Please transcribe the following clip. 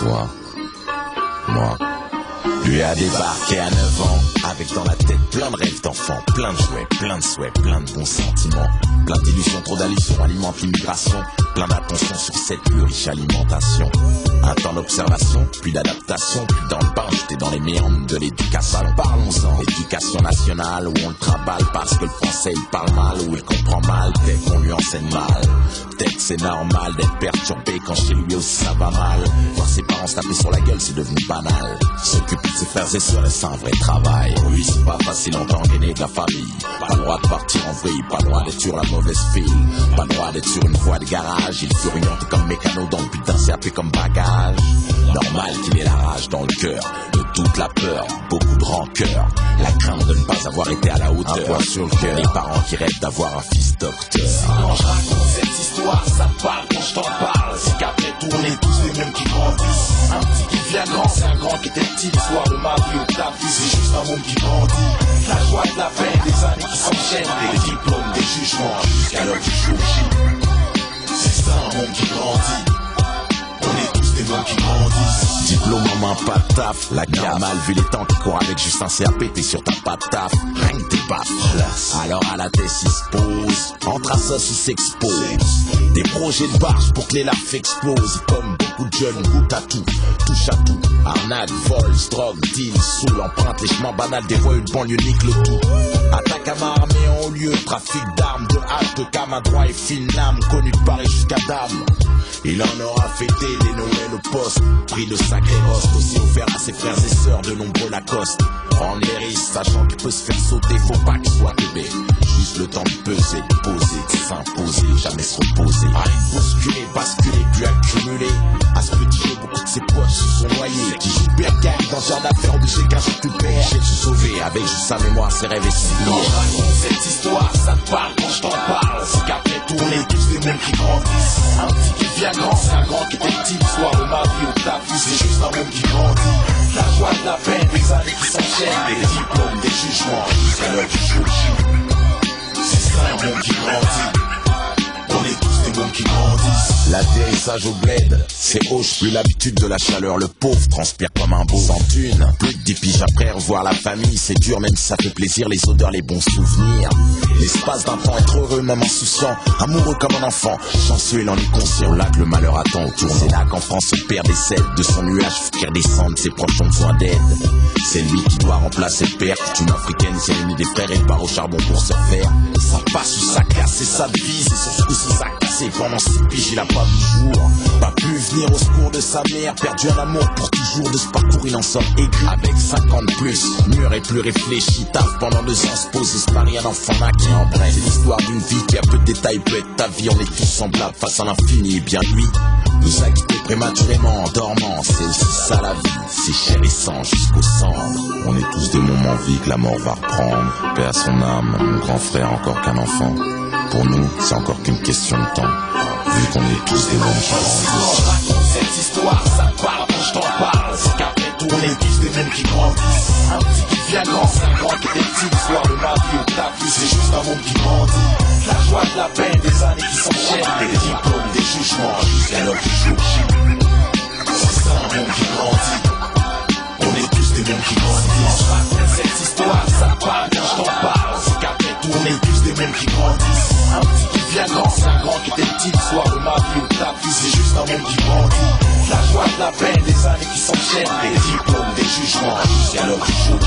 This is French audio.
toi, moi. Lui a débarqué à 9 ans, avec dans la tête plein de rêves d'enfants, plein de jouets, plein de souhaits, plein de bons sentiments, plein d'illusions, trop d'allusions alimentent l'immigration, plein d'attention sur cette plus riche alimentation. Un temps d'observation, puis d'adaptation, puis dans le bain, j'étais dans les méandres de l'éducation. Parlons-en, l'éducation nationale, où on le travaille parce que le français il parle mal, où il comprend mal, peut-être qu'on lui enseigne mal. Peut-être c'est normal d'être perturbé quand chez lui aussi ça va mal. Voir ses parents se taper sur la gueule, c'est devenu banal. S'occuper de ses frères et sœurs, c'est un vrai travail. Pour lui c'est pas facile en tant qu'aîné de la famille. Pas le droit de partir en vrille, pas le droit d'être sur la mauvaise file, pas le droit d'être sur une voie de garage. Il fut orienté comme mécano dans le putain CAP comme bagage. Normal qu'il ait la rage dans le cœur, de toute la peur, beaucoup de rancœur, la crainte de ne pas avoir été à la hauteur. Un poids sur le cœur, les parents qui rêvent d'avoir un fils docteur. Quand je raconte cette histoire, ça te parle quand je t'en parle. C'est qu'après tout, on est tous les mêmes qui grandissent. Un petit qui devient grand, c'est un grand qui était petit. L'histoire de ma vie ou de ta vie, c'est juste un monde qui grandit. La joie de la peine, des années qui s'enchaînent, des diplômes, des jugements, jusqu'à l'heure du jour J. C'est ça un monde qui grandit. On est tous des gens qui grandissent. Diplôme en main, pas de taf. La guerre a mal vu les temps qui courent avec juste un CAP. T'es sur ta patte taf, rien que t'es pas place. Alors à la tête il se pose, entre assos il s'expose. Des projets de barge pour que les larves explosent. Comme beaucoup de jeunes goûtent à tout, touche à tout. Arnaque, vol, drogue, deal, saoul, emprunte les chemins banals des voies, une banlieue nique le tout. Attaque à main armée en haut lieu, trafic d'armes, de hache, de cam à droit et fine lame, connu de Paris jusqu'à Dame. Il en aura fêté les Noëls au poste, pris de sacrés rostes, aussi offert à ses frères et sœurs de nombreux Lacoste. Prendre les risques, sachant qu'il peut se faire sauter, faut pas qu'il soit bébé. Juste le temps de peser, de poser, de s'imposer, jamais se reposer. Arrête bousculer, basculer, puis accumuler. À ce petit jeu, beaucoup de ses poches se sont noyés. Qui joue bergac dans ce genre d'affaires, obligé qu'un jour tu perds. J'ai se sauver avec juste sa mémoire, ses rêves et ses Quand je raconte cette histoire, ça te parle quand je t'en parle. C'est qu'après tout, on est tous les mêmes qui grandissent. Un petit qui devient grand, c'est un grand qui était petit. L'histoire de ma vie ou de ta vie, c'est juste un monde qui grandit. La joie de la peine, des années qui s'enchaînent, des diplômes, des jugements, jusqu'à l'heure du jour J. C'est ça un monde qui grandit. On est tous des mondes qui grandissent. L'atterrissage au bled, c'est hoche, plus l'habitude de la chaleur. Le pauvre transpire comme un beau sans thune. Plus de 10 piges après, revoir la famille, c'est dur même si ça fait plaisir. Les odeurs, les bons souvenirs. L'espace d'un temps, être heureux même insouciant. Amoureux comme un enfant, chanceux il en est conscient. Là que le malheur attend autour. C'est là qu'enfant son père décède. De son nuage, faut qu'il redescende, ses proches ont besoin d'aide. C'est lui qui doit remplacer le père. Toute une africaine s'est réunie des frères et part au charbon pour se faire. Ça passe ou ça casse, c'est sa devise. Et sur ce coup, c'est ça cassé. Pendant 6 piges, il a pas vu jour. Pas pu venir au secours de sa mère. Perdu un amour pour toujours. De ce parcours, il en sort aigri. Avec 5 ans de plus, mûr et plus réfléchi. Taf pendant 2 ans, se pose, il se marie un enfant naquit. En bref, c'est l'histoire d'une vie qui a peu de détails, peut être ta vie. On est tous semblables face à l'infini. Et bien lui, nous a quittés prématurément en dormant. C'est aussi ça la vie. C'est chair et sang jusqu'au sang. On est tous des moments vie que la mort va reprendre. Paix à son âme, mon grand frère encore qu'un enfant. Pour nous, c'est encore qu'une question de temps. Vu qu'on est tous des mêmes qui grandissent. Quand je raconte cette histoire, ça te parle quand je t'en parle. C'est qu'après tout, on est tous des mêmes qui grandissent. Un petit qui devient grand, c'est un grand qui était petit. L'histoire de ma vie ou de ta vie, c'est juste un monde qui grandit. La joie de la peine, des années qui s'enchaînent, des diplômes, des jugements, jusqu'à l'heure du jour J. C'est ça un monde qui grandit. On est tous des mêmes qui grandissent. Quand je raconte cette histoire, ça te parle quand je t'en parle. C'est qu'après tout, on est tous des mêmes qui grandissent. Un petit qui devient grand, c'est un grand qui était petit. L'histoire de ma vie ou de ta vie, c'est juste un monde qui grandit. La joie de la peine, des années qui s'enchaînent, des diplômes, des jugements, jusqu'à l'heure du jour